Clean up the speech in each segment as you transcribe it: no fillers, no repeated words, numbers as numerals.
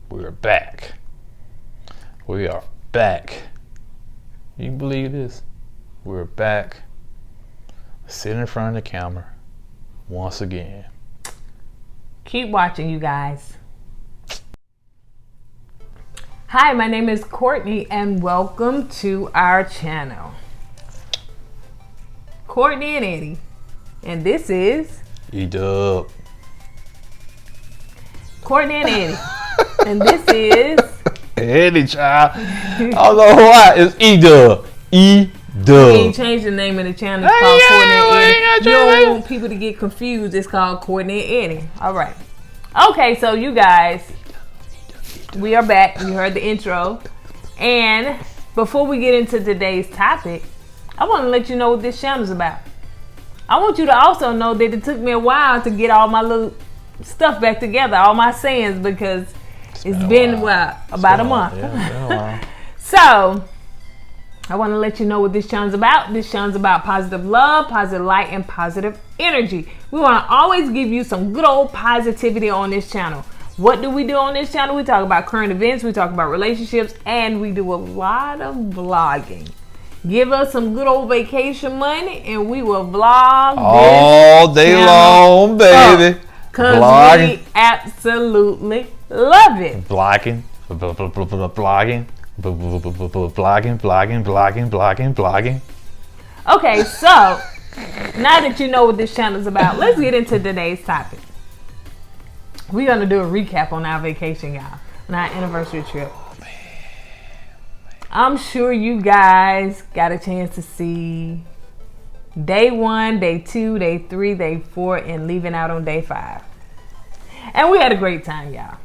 We're back. We are back. You can believe this? We're back. Sitting in front of the camera once again. Keep watching, you guys. Hi, my name is Courtney, and welcome to our channel. Courtney and Eddie. And this is E-Dub. Courtney and Eddie. And this is Eddie, child. I don't know why. It's E-Dub. E-Dub. You changed the name of the channel. It's called Courtney and Eddie. You don't want people to get confused. It's called Courtney and Eddie. All right. Okay, so you guys, we are back. You heard the intro. And before we get into today's topic, I want to let you know what this channel is about. I want you to also know that it took me a while to get all my little stuff back together, all my sayings, because it's been about a month. Yeah, So I want to let you know what this channel's about. This channel's about positive love, positive light, and positive energy. We want to always give you some good old positivity on this channel. What do we do on this channel? We talk about current events, we talk about relationships, and we do a lot of vlogging. Give us some good old vacation money, and we will vlog all day long, baby. Because we absolutely love it. Blogging. Okay, so now that you know what this channel is about, let's get into today's topic. We're going to do a recap on our vacation, y'all, on our anniversary trip. I'm sure you guys got a chance to see day 1, day 2, day 3, day 4, and leaving out on day 5. And we had a great time, y'all.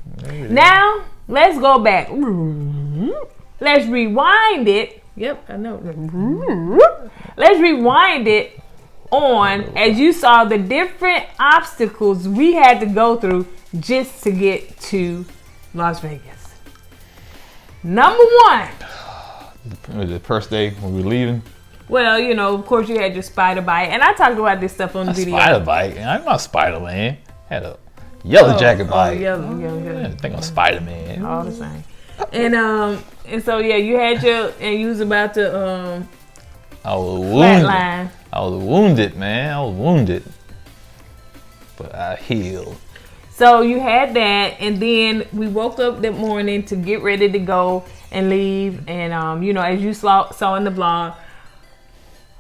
Now, let's go back. Let's rewind it. Yep, I know. Let's rewind it on as you saw the different obstacles we had to go through just to get to Las Vegas. Number 1. The first day when we were leaving. Well, you know, of course you had your spider bite, and I talked about this stuff on the video. Spider bite? I'm not Spider-Man. I had a yellow jacket bite. Yellow. I think I'm Spider-Man. All the same. And so yeah, you had and you was about to I was wounded. flatline. I was wounded, man. I was wounded, but I healed. So you had that, and then we woke up that morning to get ready to go and leave. And you know, as you saw in the vlog,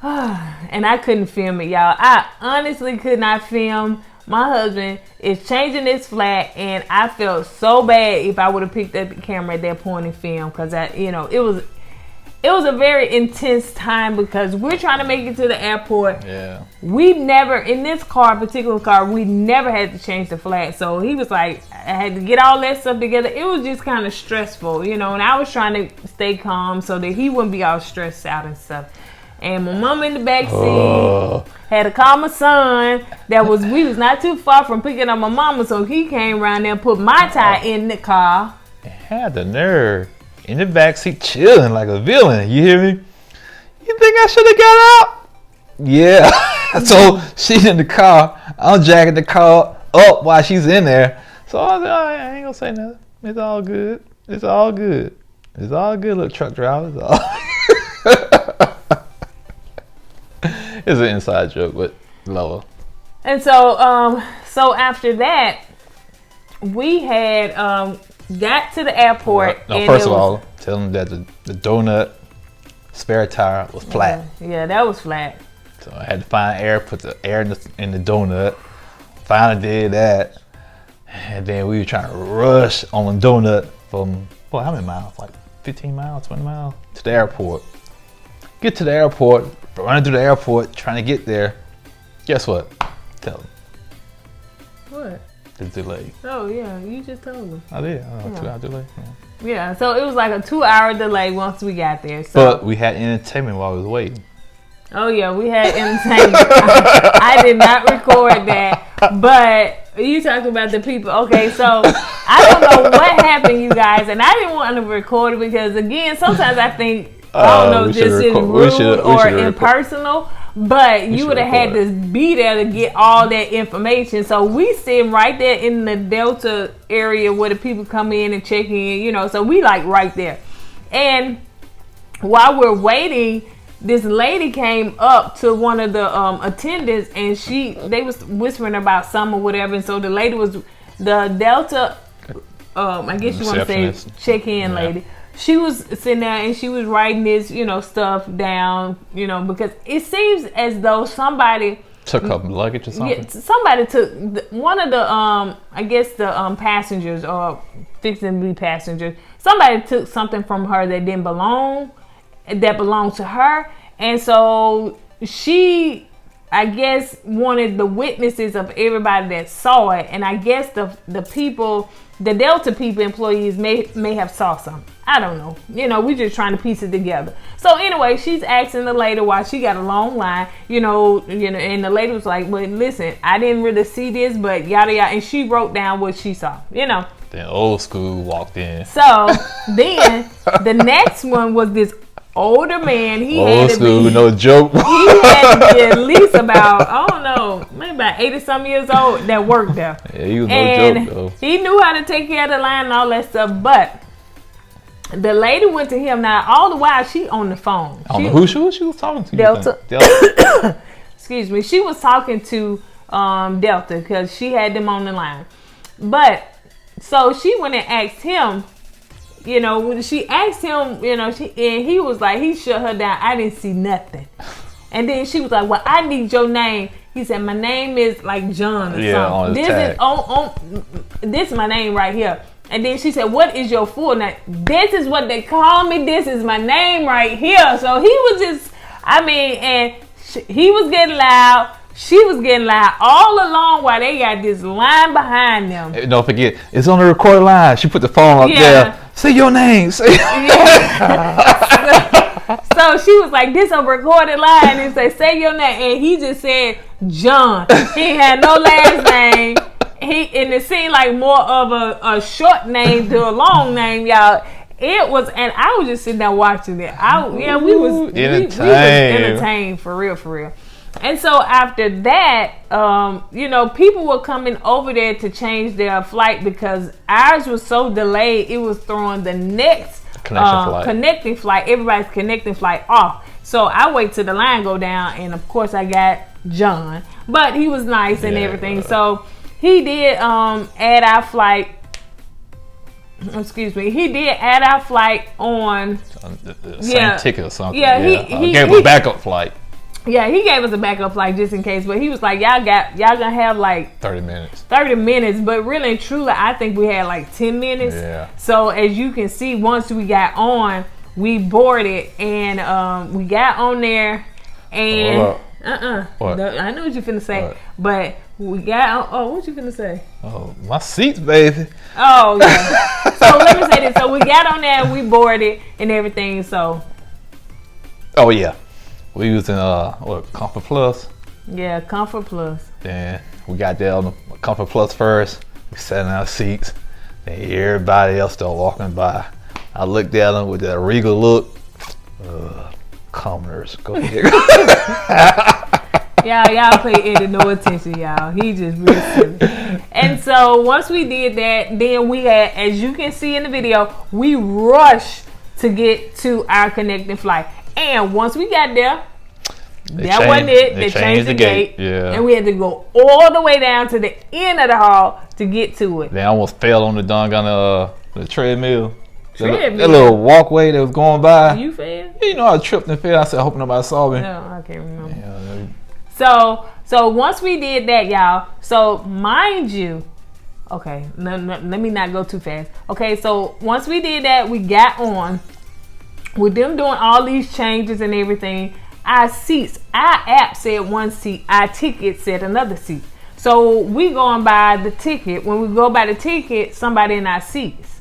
and I couldn't film it, y'all. I honestly could not film. My husband is changing his flat, and I felt so bad if I would have picked up the camera at that point and filmed, because it was a very intense time because we're trying to make it to the airport. Yeah. We never, in this particular car, we never had to change the flat. So he was like, I had to get all that stuff together. It was just kind of stressful, you know, and I was trying to stay calm so that he wouldn't be all stressed out and stuff. And my mom in the back seat had to call my son. We was not too far from picking up my mama, so he came around there and put my tie in the car. It had the nerve in the backseat chilling like a villain. You hear me? You think I should have got out? Yeah. So she's in the car. I'm jacking the car up while she's in there. So I was like, I ain't gonna say nothing. It's all good. It's all good. It's all good, little truck driver. It's all It's an inside joke, but lower. And so, so after that, we had got to the airport. No, first of all, tell them that the donut spare tire was flat. Yeah, that was flat. So I had to find air, put the air in the donut. Finally did that, and then we were trying to rush on the donut from how many miles? Like 15 miles, 20 miles to the airport. Get to the airport. Running through the airport, trying to get there. Guess what? Tell them. What? The delay. Oh, yeah. You just told me. I did. 2-hour delay. Yeah. So it was like a 2-hour delay once we got there. So. But we had entertainment while we was waiting. Oh, yeah. We had entertainment. I did not record that. But you talked about the people. Okay. So I don't know what happened, you guys. And I didn't want to record it because, again, sometimes I think, I don't know if this is rude or impersonal, But you would have had to be there to get all that information. So we sitting right there in the Delta area where the people come in and check in, you know. So we like right there. And while we're waiting, this lady came up to one of the attendants, and they was whispering about some or whatever. And so the lady was the Delta, I guess you want to say check-in lady. She was sitting there and she was writing this, you know, stuff down, you know, because it seems as though somebody took up luggage or something. Yeah, somebody took one of the I guess the passengers or fixing to be passengers. Somebody took something from her that didn't belong. That belonged to her, and so she, I guess, wanted the witnesses of everybody that saw it, and I guess the people, the Delta people, employees may have saw something. I don't know. You know, we just trying to piece it together. So anyway, she's asking the lady why she got a long line, you know, and the lady was like, "Well, listen, I didn't really see this, but yada yada," and she wrote down what she saw, you know. Then old school walked in. So then the next one was this older man. He old had school, to be, no joke. He had to be at least about, I don't know, maybe about 80-some years old that worked there. Yeah, he was no joke though. He knew how to take care of the line and all that stuff. But the lady went to him. Now all the while she on the phone. I don't know who she was talking to. Delta. Excuse me. She was talking to Delta because she had them on the line. But so she went and asked him. You know, when she asked him, you know, and he was like, he shut her down. I didn't see nothing. And then she was like, "Well, I need your name." He said, "My name is like John or something. This is my name right here." And then she said, "What is your full name?" "This is what they call me. This is my name right here." So he was just, I mean, and he was getting loud. She was getting loud all along while they got this line behind them. Hey, don't forget, it's on the recorded line. She put the phone up there. Say your name. Say So she was like, "This a recorded line," and say your name, and he just said John. He had no last name. And it seemed like more of a short name to a long name, y'all. It was, and I was just sitting there watching it. We was entertained for real. And so after that, you know, people were coming over there to change their flight because ours was so delayed. It was throwing the next connecting flight, everybody's connecting flight off. So I wait till the line go down, and of course I got John, but he was nice and everything. So he did add our flight. Excuse me. He did add our flight on same ticket or something. Yeah, he gave a backup flight. Yeah, he gave us a backup flight just in case, but he was like, y'all gonna have like 30 minutes. 30 minutes, but really and truly, I think we had like 10 minutes. Yeah. So as you can see, once we got on, we boarded, and we got on there, and What? I know what you finna say, but we got on. Oh, what you finna say? Oh, my seats, baby. Oh yeah. So let me say this. So we got on there, we boarded and everything. So. Oh yeah. We was in Comfort Plus. Yeah, Comfort Plus. Then we got there on the Comfort Plus first. We sat in our seats. Then everybody else started walking by. I looked at them with that regal look. Commoners, go ahead. Y'all pay Eddie no attention, y'all. He just real silly. And so once we did that, then we had, as you can see in the video, we rushed to get to our connecting flight. And once we got there, that wasn't it. They changed the gate. Yeah. And we had to go all the way down to the end of the hall to get to it. They almost fell on the the treadmill. That little walkway that was going by. You fell? You know, I tripped and fell. I said, I hope nobody saw me. No, I can't remember. Yeah, So once we did that, y'all, so mind you, okay, let me not go too fast. Okay, so once we did that, we got on. With them doing all these changes and everything, our seats, our app said one seat, our ticket said another seat. So we going by the ticket. When we go by the ticket, somebody in our seats.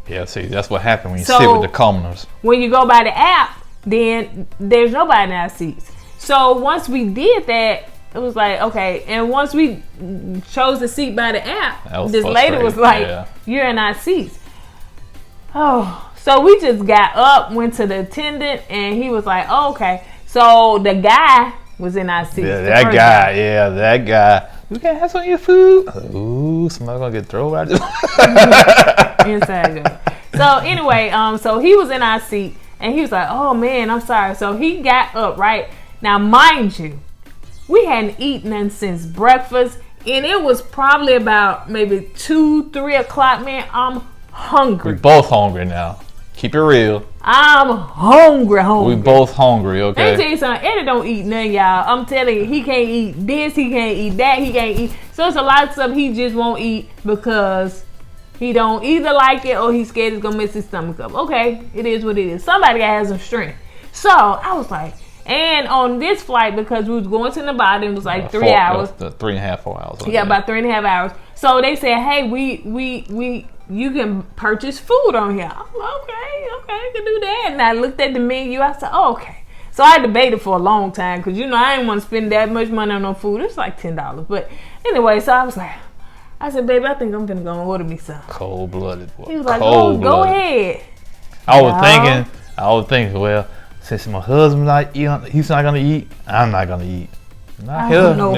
Yeah, see, that's what happened when you sit with the commoners. When you go by the app, then there's nobody in our seats. So once we did that, it was like, okay. And once we chose the seat by the app, this lady was like, "You're in our seats." Oh. So we just got up, went to the attendant, and he was like, oh, okay. So the guy was in our seats. Yeah, that guy. Yeah, that guy. You can't have some of your food. Ooh, somebody gonna get thrown out. Inside joke. So anyway, so he was in our seat, and he was like, "Oh man, I'm sorry." So he got up, right? Now, mind you, we hadn't eaten since breakfast, and it was probably about maybe 2, 3 o'clock. Man, I'm hungry. We both hungry now. Keep it real. I'm hungry. We both hungry, Let me okay? tell you something. Eddie don't eat none, y'all. I'm telling you, he can't eat this, he can't eat that, he can't eat. So it's a lot of stuff he just won't eat because he don't either like it or he's scared it's gonna mess his stomach up. Okay, it is what it is. Somebody gotta have some strength. So I was like, and on this flight, because we was going to Nevada, it was like 3 hours. 3.5, 4 hours. Yeah, about 3.5 hours. So they said, hey, you can purchase food on here. I'm like, okay, I can do that. And I looked at the menu. I said, oh, okay. So I debated for a long time because, you know, I didn't want to spend that much money on no food. It's like $10. But anyway, so I was like, I said, baby, I think I'm going to go and order me some. Cold-blooded, boy. He was like, oh, go ahead. I was thinking, well, since my husband's not eating, he's not going to eat, I'm not going to eat. Not here. I don't know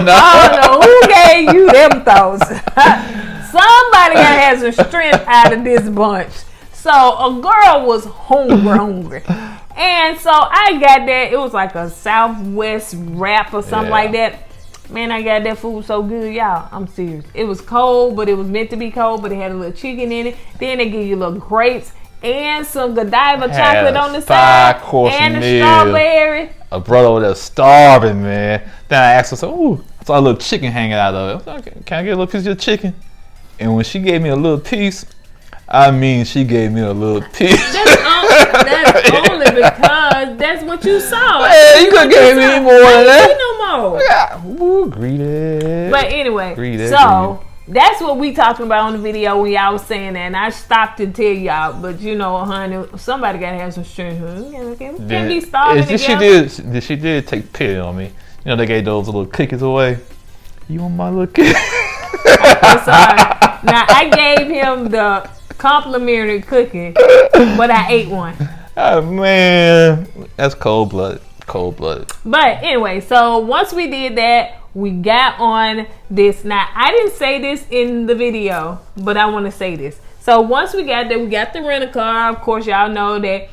No. who gave you them thoughts. Somebody gotta have some strength out of this bunch. So a girl was hungry. And so I got that. It was like a Southwest wrap or something like that. Man, I got that food so good, y'all. I'm serious. It was cold, but it was meant to be cold, but it had a little chicken in it. Then they give you little grapes and some Godiva chocolate on the side. And the strawberry. A brother over there starving, man. Then I asked her, so, I saw a little chicken hanging out of it. I was like, okay, can I get a little piece of your chicken? And when she gave me a little piece, I mean, she gave me a little piece. That's only because that's what you saw. Hey, you could give me more than that. No more. Yeah. Ooh, greedy. But anyway, Greedy. That's what we talking about on the video when y'all was saying that, and I stopped to tell y'all. But you know, honey, somebody gotta have some strength. Can't be starving. She did take pity on me. You know, they gave those little cookies away. You want my little cookie? I'm sorry. Now I gave him the complimentary cookie, but I ate one. Oh man, that's cold-blooded. Cold-blooded. But anyway, so once we did that, we got on this. Now I didn't say this in the video, but I want to say this. So once we got there, we got the rental car. Of course, y'all know that.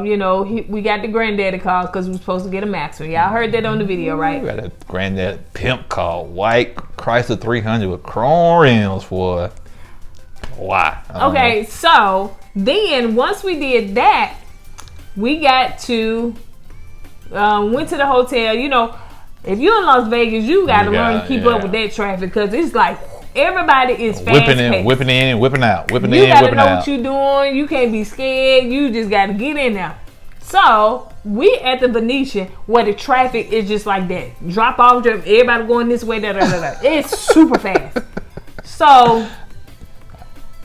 You know, we got the granddaddy car because we were supposed to get a Maxwell. Y'all heard that on the video, right? We got a granddaddy pimp car, white Chrysler 300 with chrome rims for. Why? Okay, so then once we did that, we got to went to the hotel. You know, if you're in Las Vegas, you got to learn to keep up with that traffic because it's like everybody is fast whipping in, whipping out, whipping in, whipping out. You gotta know what you're doing. You can't be scared. You just gotta get in there. So we at the Venetian where the traffic is just like that. Drop off, everybody going this way. It's super fast. So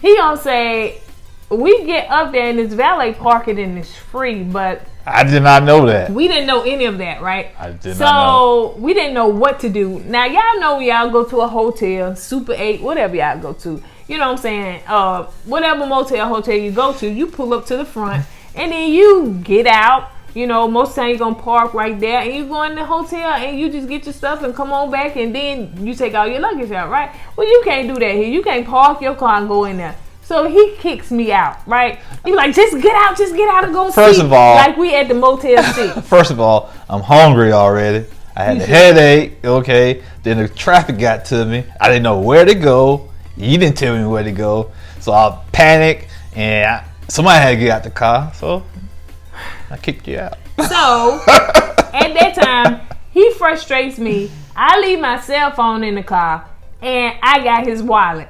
he gonna say we get up there and it's valet parking and it's free, but I did not know that. We didn't know any of that, right? I did not know. So we didn't know what to do. Now y'all know when y'all go to a hotel, Super 8, whatever y'all go to, you know what I'm saying? Whatever motel, hotel you go to, you pull up to the front and then you get out. You know, most of the time you're gonna park right there and you go in the hotel and you just get your stuff and come on back and then you take all your luggage out, right? Well, you can't do that here. You can't park your car and go in there. So he kicks me out, right? He's like, just get out and go First see. of all, like we at the Motel 6. First of all, I'm hungry already. I had a headache, okay? Then the traffic got to me. I didn't know where to go. You didn't tell me where to go. So I panicked and somebody had to get out the car. So I kicked you out. So at that time, he frustrates me. I leave my cell phone in the car and I got his wallet.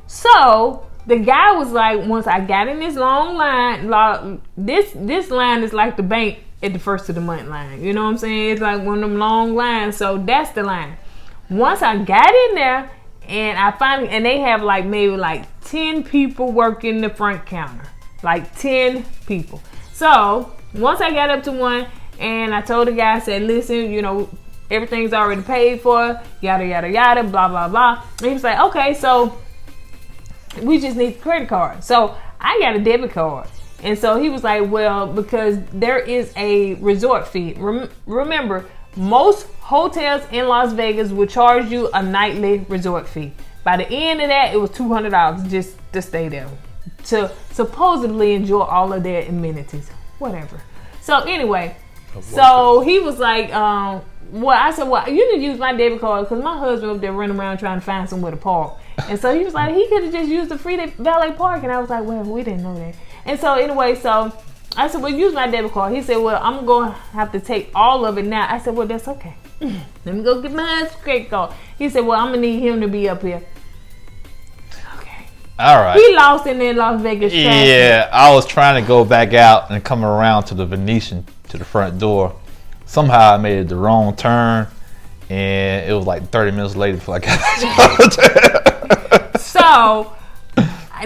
So the guy was like, once I got in this long line, this line is like the bank at the first of the month line. You know what I'm saying? It's like one of them long lines. So that's the line. Once I got in there and I finally, and they have like maybe like 10 people working the front counter. Like 10 people. So once I got up to one and I told the guy, I said, listen, you know, everything's already paid for, yada, yada, yada, blah, blah, blah. And he was like, okay, so we just need the credit card. So I got a debit card. And so he was like, well, because there is a resort fee. Remember, most hotels in Las Vegas will charge you a nightly resort fee. By the end of that, it was $200 just to stay there, to supposedly enjoy all of their amenities, whatever. So anyway, so he was like, well, I said, well, you need to use my debit card because my husband up there running around trying to find somewhere to park. And so he was like, he could have just used the free valet park. And I was like, well, we didn't know that. And so anyway, so I said, well, use my debit card. He said, well, I'm going to have to take all of it now. I said, well, that's okay. Let me go get my husband's credit card. He said, well, I'm going to need him to be up here. Okay. All right. He lost in there Las Vegas traffic. Yeah, I was trying to go back out and come around to the Venetian, to the front door. Somehow I made the wrong turn, and it was like 30 minutes later before I got back to the hotel. So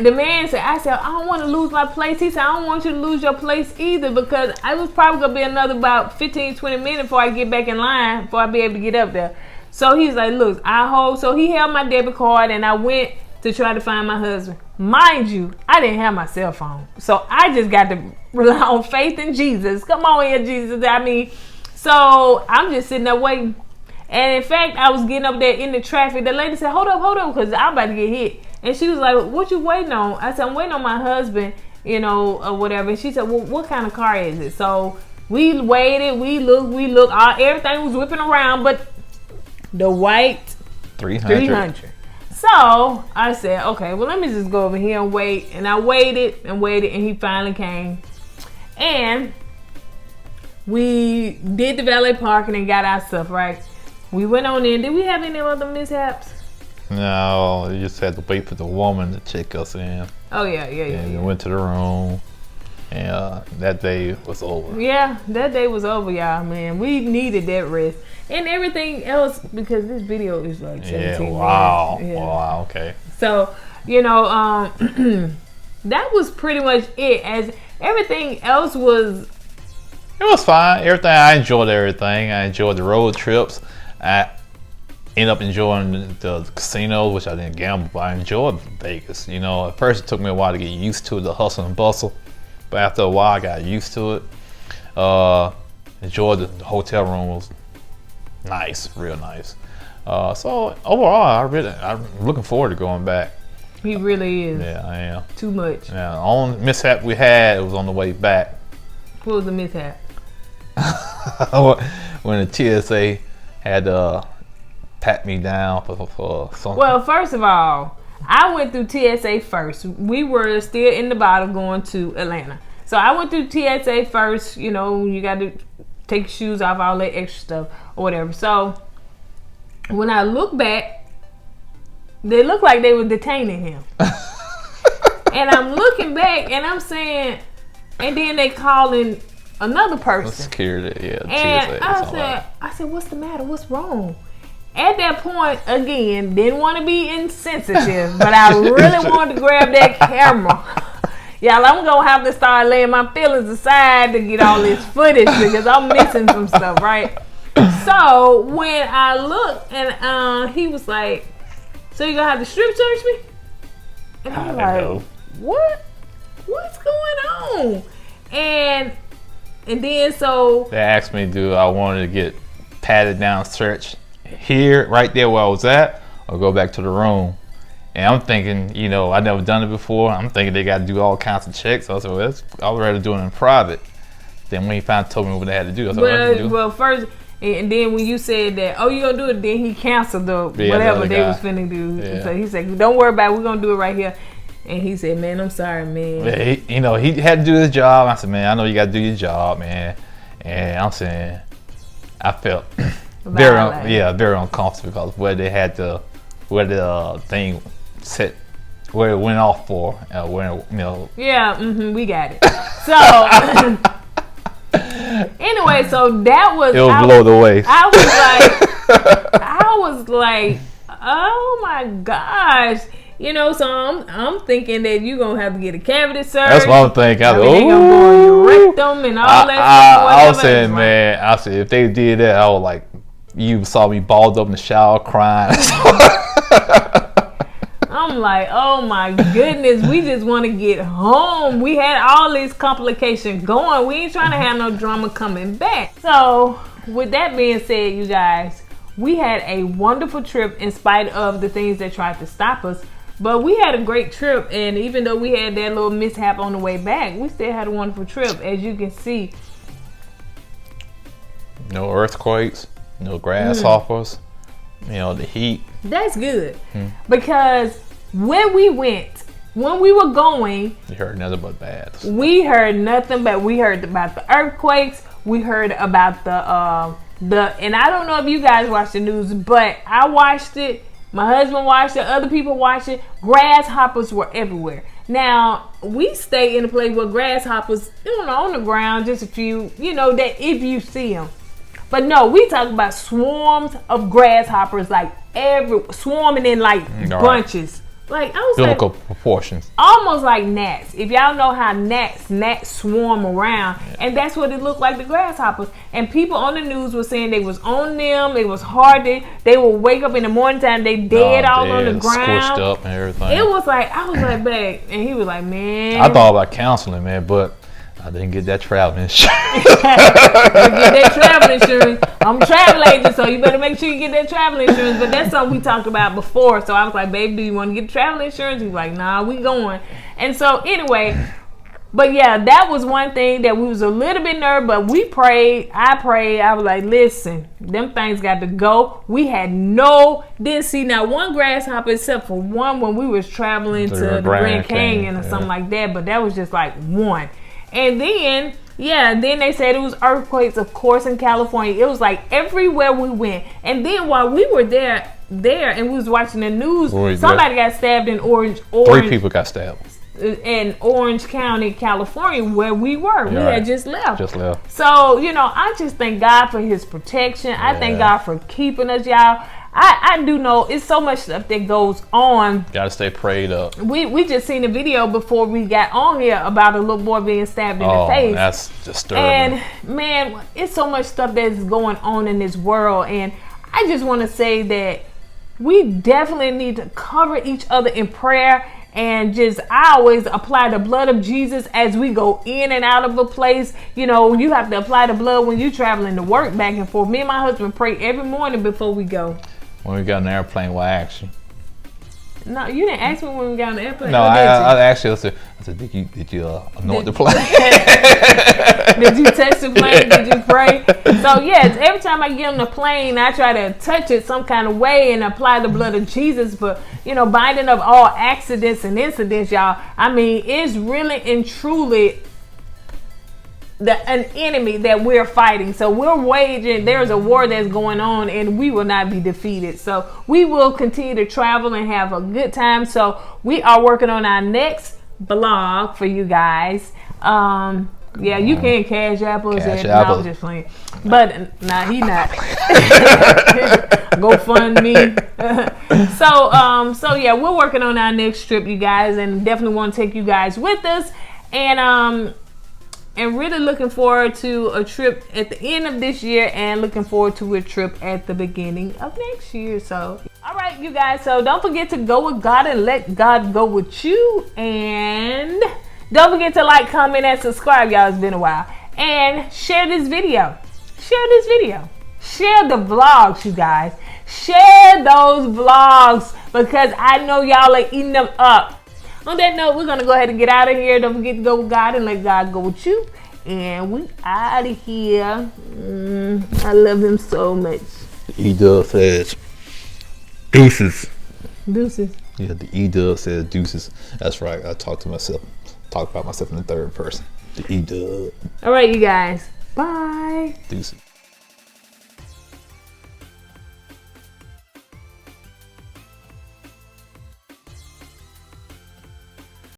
the man said, I don't want to lose my place. He said, I don't want you to lose your place either, because I was probably going to be another about 15, 20 minutes before I get back in line, before I be able to get up there. So he's like, look, so he held my debit card, and I went to try to find my husband. Mind you, I didn't have my cell phone. So I just got to rely on faith in Jesus. Come on here, Jesus. I mean, so I'm just sitting there waiting. And in fact, I was getting up there in the traffic. The lady said, hold up, because I'm about to get hit. And she was like, what you waiting on? I said, I'm waiting on my husband, or whatever. And she said, well, what kind of car is it? So we waited, we looked, everything was whipping around, but the white 300. So I said, okay, well, let me just go over here and wait. And I waited, and he finally came. And we did the valet parking and got our stuff, right? We went on in. Did we have any other mishaps? No, you just had to wait for the woman to check us in. Oh, yeah. And we went to the room, and that day was over. Yeah, that day was over, y'all, man. We needed that rest. And everything else, because this video is like 17 minutes. Wow, okay. So, that was pretty much it. As everything else was... It was fine. I enjoyed everything. I enjoyed the road trips. I ended up enjoying the casino, which I didn't gamble, but I enjoyed Vegas. At first it took me a while to get used to the hustle and bustle, but after a while I got used to it. Enjoyed the hotel room. Was nice, real nice. So overall, I'm looking forward to going back. He really is. Yeah, I am. Too much. Yeah, the only mishap we had, it was on the way back. What was the mishap? When the TSA had to pat me down for something. Well, first of all, I went through TSA first. We were still in the bottle going to Atlanta. So I went through TSA first. You got to take your shoes off, all that extra stuff or whatever. So when I look back, they look like they were detaining him. And I'm looking back and I'm saying, and then they calling another person. Security, yeah. And I said, what's the matter? What's wrong? At that point, again, didn't want to be insensitive, but I really wanted to grab that camera. Y'all, I'm going to have to start laying my feelings aside to get all this footage because I'm missing some stuff, right? So when I looked and he was like, so you going to have to strip search me? And I'm like, what? What's going on? And then so they asked me, do I want to get patted down, search here, right there where I was at, or go back to the room? And I'm thinking, I never done it before. I'm thinking they got to do all kinds of checks. I said, well, I would rather do it in private. Then when he finally told me what they had to do, I said, well, first, and then when you said that, oh, you gonna do it, then he canceled whatever they was finna do. Yeah. So he said, don't worry about it. We're gonna do it right here. And he said, man, I'm sorry, man. Yeah, he had to do his job. I said, man, I know you got to do your job, man. And I'm saying, I felt very uncomfortable because where the thing set, where it went off for, Yeah, we got it. So anyway, so that was. It was below the waist. I was like, oh my gosh. So I'm thinking that you're going to have to get a cavity search. That's what I'm thinking. They're going to go on your rectum and all that stuff. I was saying, man, I said, if they did that, I was like, you saw me balled up in the shower crying. I'm like, oh my goodness, we just want to get home. We had all these complications going. We ain't trying to have no drama coming back. So with that being said, you guys, we had a wonderful trip in spite of the things that tried to stop us. But we had a great trip, and even though we had that little mishap on the way back, we still had a wonderful trip, as you can see. No earthquakes, no grasshoppers, you know, the heat. That's good. Because when we were going, You heard nothing but bad. we heard nothing but we heard about the earthquakes. We heard about and I don't know if you guys watched the news, but I watched it. My husband watched it. Other people watched it. Grasshoppers were everywhere. Now, we stay in a place where grasshoppers, on the ground, just a few, that if you see them. But no, we talk about swarms of grasshoppers, like swarming in like bunches. Like, I was biblical proportions. Almost like gnats. If y'all know how gnats swarm around, and that's what it looked like, the grasshoppers. And people on the news were saying they was on them. It was hard. They would wake up in the morning time, they dead all on the ground, squished up and everything. It was like, I was like, babe, and he was like, man. I thought about counseling, man, but I didn't get that travel insurance. Get that travel insurance. I'm a travel agent, so you better make sure you get that travel insurance. But that's something we talked about before. So I was like, babe, do you want to get travel insurance? He was like, nah, we going. And so anyway, but yeah, that was one thing that we was a little bit nervous, but we prayed. I prayed. I was like, listen, them things got to go. We didn't see not one grasshopper except for one when we was traveling to the Grand Canyon or something like that. But that was just like one. And then, then they said it was earthquakes, of course, in California. It was like everywhere we went. And then while we were there, and we was watching the news, somebody got stabbed in Orange. 3 people got stabbed. In Orange County, California, where we were. We had just left. So, I just thank God for his protection. I thank God for keeping us, y'all. I do know it's so much stuff that goes on. Gotta stay prayed up. We just seen a video before we got on here about a little boy being stabbed in the face. That's disturbing. And man, it's so much stuff that's going on in this world. And I just want to say that we definitely need to cover each other in prayer. And I always apply the blood of Jesus as we go in and out of a place. You have to apply the blood when you're traveling to work back and forth. Me and my husband pray every morning before we go. When we got on the airplane, what I asked you? No, you didn't ask me when we got on the airplane. No, I asked you. I said, did you anoint the plane? Did you touch the plane? Did you pray? So yes, every time I get on the plane, I try to touch it some kind of way and apply the blood of Jesus. But binding up all accidents and incidents, y'all. I mean, it's really and truly an enemy that we're fighting. So we're waging, there's a war that's going on, and we will not be defeated. So we will continue to travel and have a good time. So we are working on our next vlog for you guys. You can cash apples. I was just playing. But nah, he not. Go fund me. So we're working on our next trip, you guys, and definitely want to take you guys with us. And really looking forward to a trip at the end of this year and looking forward to a trip at the beginning of next year. So, all right, you guys. So don't forget to go with God and let God go with you. And don't forget to like, comment, and subscribe, y'all. It's been a while. And share this video. Share the vlogs, you guys. Share those vlogs because I know y'all are eating them up. On that note, we're going to go ahead and get out of here. Don't forget to go with God and let God go with you. And we out of here. I love him so much. The E-Dub says deuces. Deuces. Yeah, the E-Dub says deuces. That's right. I talk about myself in the third person. The E-Dub. All right, you guys. Bye. Deuces.